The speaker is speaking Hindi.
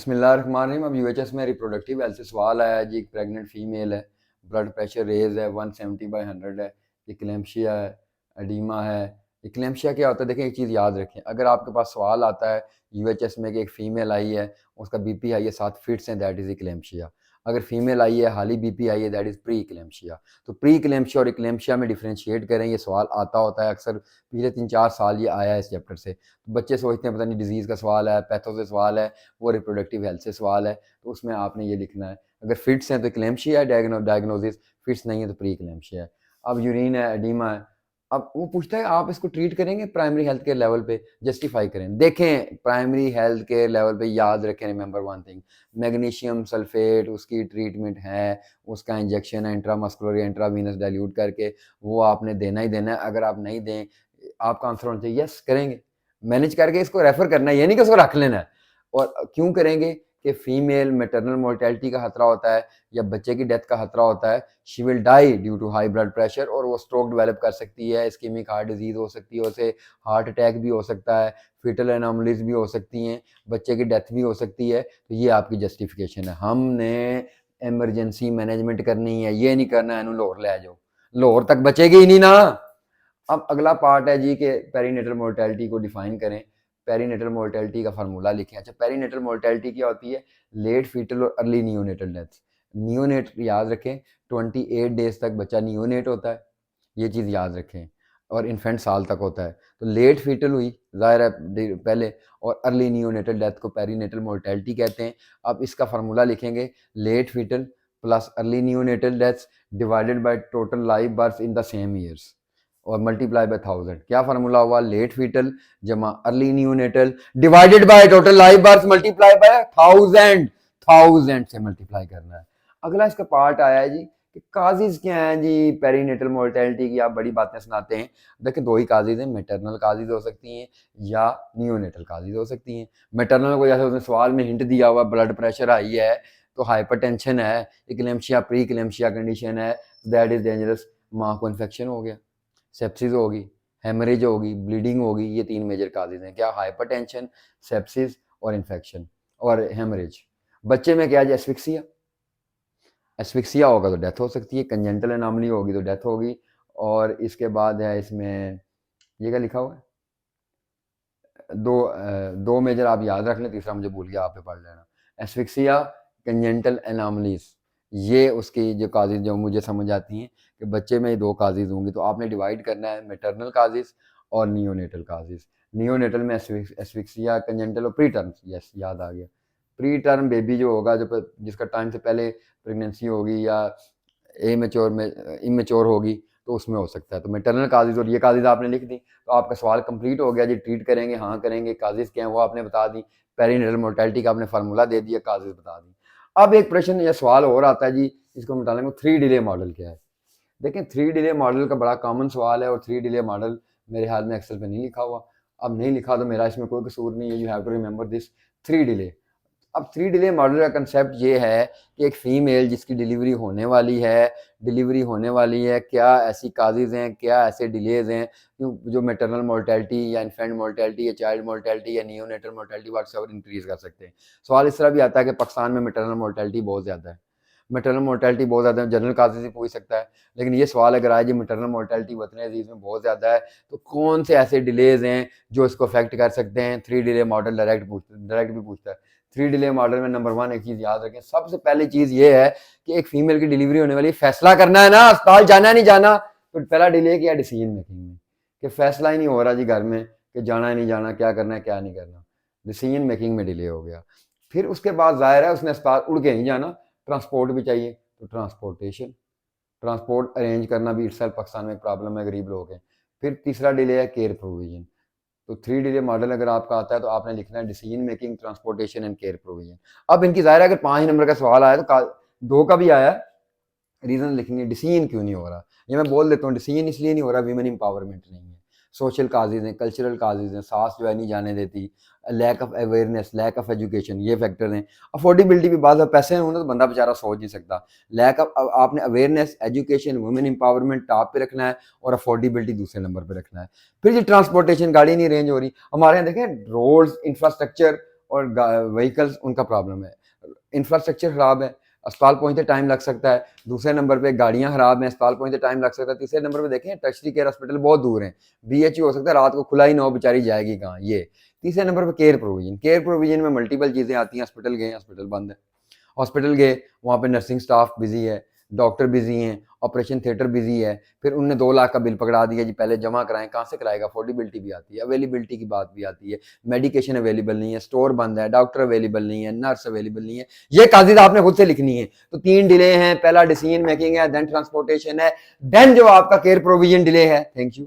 बिस्मिल्लाहिर्रहमानिर्रहीम। अब यूएचएस में रिप्रोडक्टिव हेल्थ से सवाल आया है जी। एक प्रेग्नेंट फीमेल है, ब्लड प्रेशर रेज है, 170/100 है, इक्लेम्शिया है, एडीमा है। इक्लेम्शिया क्या होता है? देखें, एक चीज़ याद रखें, अगर आपके पास सवाल आता है यूएचएस में कि एक फ़ीमेल आई है, उसका बीपी आई है 7 फिट्स हैं, दैट इज़ इक्लेम्शिया। अगर फीमेल आई है, हाली बीपी आई है, दैट इज़ प्री इक्लेम्शिया। तो प्री इक्लेम्शिया और इक्लेम्शिया में डिफ्रेंशिएट करें, ये सवाल आता होता है अक्सर। पिछले 3-4 साल ये आया है इस चैप्टर से। तो बच्चे सोचते हैं पता नहीं डिजीज़ का सवाल है, पैथो से सवाल है, वो रिप्रोडक्टिव हेल्थ से सवाल है, तो उसमें आपने ये लिखना है। अगर फिट्स हैं तो इक्लेम्शिया है, डायग्नोसिस। फिट्स नहीं है तो प्री इक्लेम्शिया है। अब यूरिन है, एडीमा है। अब वो पूछता है आप इसको ट्रीट करेंगे प्राइमरी हेल्थ केयर लेवल पे? जस्टिफाई करें। देखें, प्राइमरी हेल्थ केयर लेवल पे याद रखें, remember one thing, magnesium sulphate उसकी ट्रीटमेंट है, उसका इंजेक्शन है इंट्रामस्कुलर या इंट्रावीनस डाइल्यूट करके, वो आपने देना ही देना है। अगर आप नहीं दें, आपका आंसर होना चाहिए यस करेंगे, मैनेज करके इसको रेफर करना है, ये नहीं कि उसको रख लेना है। और क्यों करेंगे कि फीमेल मैटरनल मोर्टेलिटी का खतरा होता है या बच्चे की डेथ का खतरा होता है। She will die due to high blood pressure, और वो स्ट्रोक डेवलप कर सकती है, इस्केमिक हार्ट डिजीज हो सकती है, उसे हार्ट अटैक भी हो सकता है, फिटल एनोमलीज भी हो सकती हैं, बच्चे की डेथ भी हो सकती है। तो ये आपकी जस्टिफिकेशन है। हमने इमरजेंसी मैनेजमेंट करनी है, ये नहीं करना है लाहौर ले जाओ, लाहौर तक बचेगी ही नहीं ना। अब अगला पार्ट है जी कि पेरीनेटल मोर्टेलिटी को डिफाइन करें। पेरीनेटल मोर्टेलिटी का फार्मूला लिखें। अच्छा, पेरीनेटल मोर्टेलिटी क्या होती है? लेट फीटल और अर्ली नियोनेटल डेथ। नियोनेट याद रखें, 28 डेज तक बच्चा नियोनेट होता है, ये चीज़ याद रखें, और इन्फेंट साल तक होता है। तो लेट फीटल हुई ज़ाहिर है पहले, और अर्ली नियोनेटल डेथ को पेरीनेटल मोर्टेलिटी कहते हैं। अब इसका फार्मूला लिखेंगे, late fetal plus early neonatal deaths divided by total live birth in the same years और मल्टीप्लाई बाय 1000। क्या फार्मूला हुआ? लेट फीटल जमा early neonatal divided by total live birth multiply by 1000। 1000 से मल्टीप्लाई करना है। अगला इसका पार्ट आया है जी कि काजिज क्या हैं जी पेरीनेटल मोर्टेलिटी की। आप बड़ी बातें सुनाते हैं। देखिए, दो ही काजिज हैं, मैटरनल काजिज हो सकती हैं या नियोनेटल काजिज हो सकती हैं। मैटरनल को जैसे उसने सवाल में हिंट दिया हुआ, ब्लड प्रेशर हाई है तो हाइपरटेंशन है, इक्लेम्शिया प्री इक्लेम्शिया कंडीशन है, दैट इज डेंजरस, माँ को इन्फेक्शन हो गया, सेप्सिस होगी, हेमरेज होगी, ब्लीडिंग होगी। ये 3 मेजर काजेज हैं। क्या? हाइपरटेंशन, सेप्सिस और इन्फेक्शन और हेमरेज। बच्चे में क्या है? एस्फिक्सिया। एस्फिक्सिया होगा तो डेथ हो सकती है, कंजेंटल एनॉमली होगी तो डेथ होगी। और इसके बाद है इसमें, ये क्या लिखा हुआ है? दो मेजर आप याद रख लें, तीसरा मुझे भूल गया, आप पे पढ़ लेना। एस्फिक्सिया, कंजेंटल एनॉमलीज, ये उसकी जो काजिज जो मुझे समझ आती हैं कि बच्चे में दो काजिज होंगी, तो आपने डिवाइड करना है मेटरनल काजिज और नियोनेटल काजिज। नियोनेटल में एस्फिक्सिया, कंजेंटल और प्री टर्म, यस याद आ गया। प्री टर्म बेबी जो होगा, जो जिसका टाइम से पहले प्रेगनेंसी होगी या इमेच्योर में इमेच्योर होगी, तो उसमें हो सकता है। तो मैटरनल काजिज और ये काजिज आपने लिख दी, तो आपका सवाल कंप्लीट हो गया जी। ट्रीट करेंगे, हाँ करेंगे, काजिज क्या है वो आपने बता दी, पेरीनेटल मोर्टेलिटी का आपने फार्मूला दे दिया, काजिज बता दी। अब एक प्रश्न या सवाल और आता है जी, इसको हम बता लेंगे, 3 डिले मॉडल क्या है। देखें, 3 डिले मॉडल का बड़ा कॉमन सवाल है, और 3 डिले मॉडल मेरे हाल में एक्सेल पे नहीं लिखा हुआ। अब नहीं लिखा तो मेरा इसमें कोई कसूर नहीं है, you have to remember this 3 delay. अब 3 डिले मॉडल का कंसेप्ट ये है कि एक फीमेल जिसकी डिलीवरी होने वाली है, क्या ऐसी काजिज हैं, क्या ऐसे डिलेज हैं जो मैटरनल मोर्टेलिटी या इन्फेंट मोर्टेलिटी या चाइल्ड मोर्टेलिटी या नियोनेटल मोर्टेलिटी व्हाटसएवर इंक्रीज कर सकते हैं। सवाल इस तरह भी आता है कि पाकिस्तान में मैटरनल मोर्टेलिटी बहुत ज़्यादा है, मैटरनल मोर्टेलिटी बहुत ज़्यादा है, जनरल काजिज से पूछ सकता है। लेकिन ये सवाल अगर आए जी मैटरनल मोर्टेलिटी वतन अजीज़ में बहुत ज़्यादा है, तो कौन से ऐसे डिलेज हैं जो इसको अफेक्ट कर सकते हैं? 3 डिले मॉडल डायरेक्ट भी पूछता है। 3 डिले मॉडल में नंबर 1 एक चीज़ याद रखें, सबसे पहली चीज़ ये है कि एक फीमेल की डिलीवरी होने वाली, फैसला करना है ना अस्पताल जाना नहीं जाना। तो पहला डिले क्या? डिसीजन मेकिंग में, कि फैसला ही नहीं हो रहा जी घर में कि जाना है नहीं जाना, क्या करना है क्या नहीं करना। डिसीजन मेकिंग में डिले हो गया। फिर उसके बाद जाहिर है उसने अस्पताल उड़ के नहीं जाना, ट्रांसपोर्ट भी चाहिए, तो ट्रांसपोर्ट अरेंज करना भी इटसेल्फ पाकिस्तान में एक प्रॉब्लम है, गरीब लोग हैं। फिर तीसरा डिले है केयर प्रोविजन। तो 3 डिले मॉडल अगर आपका आता है तो आपने लिखना है decision making, transportation and care provision. अब इनकी जाहिर है अगर 5 नंबर का सवाल आया तो 2 का भी आया, रीजन लिखेंगे डिसीजन क्यों नहीं हो रहा। ये मैं बोल देता हूँ, डिसीजन इसलिए नहीं हो रहा, वीमेन इंपावरमेंट नहीं है, सोशल काजेज हैं, कल्चरल काजेज हैं, सास जो है नहीं जाने देती, lack of awareness, lack of education, ये फैक्टर हैं। अफोर्डेबिलिटी भी, बाद पैसे हों तो बंदा बेचारा सोच नहीं सकता। लैक ऑफ, आपने awareness, education, women empowerment top पे रखना है और अफोर्डेबिलिटी दूसरे नंबर पे रखना है। फिर ये ट्रांसपोर्टेशन, गाड़ी नहीं अरेंज हो रही हमारे यहाँ। देखें, रोड्स इंफ्रास्ट्रक्चर और व्हीकल्स उनका प्रॉब्लम है, इंफ्रास्ट्रक्चर ख़राब है, अस्पताल पहुंचते टाइम लग सकता है। दूसरे नंबर पे गाड़ियां खराब हैं, अस्पताल पहुंचते टाइम लग सकता है। तीसरे नंबर पे देखें टर्शरी केयर हॉस्पिटल बहुत दूर हैं, बीएचयू हो सकता है रात को खुला ही ना हो, बेचारी जाएगी कहाँ ये। तीसरे नंबर पे केयर प्रोविजन में मल्टीपल चीज़ें आती हैं। हॉस्पिटल गए, हॉस्पिटल बंद है, हॉस्पिटल गए वहाँ पे नर्सिंग स्टाफ बिजी है, डॉक्टर बिजी हैं, ऑपरेशन थिएटर बिजी है, फिर उनने 2 लाख का बिल पकड़ा दिया जी पहले जमा कराएं, कहाँ से कराएगा, अफोर्डेबिलिटी भी आती है, अवेलेबिलिटी की बात भी आती है, मेडिकेशन अवेलेबल नहीं है, स्टोर बंद है, डॉक्टर अवेलेबल नहीं है, नर्स अवेलेबल नहीं है, ये कागजात आपने खुद से लिखनी है। तो 3 डिले हैं, पहला डिसीजन मेकिंग है, देन ट्रांसपोर्टेशन है, देन जो आपका केयर प्रोविजन डिले है। Thank you.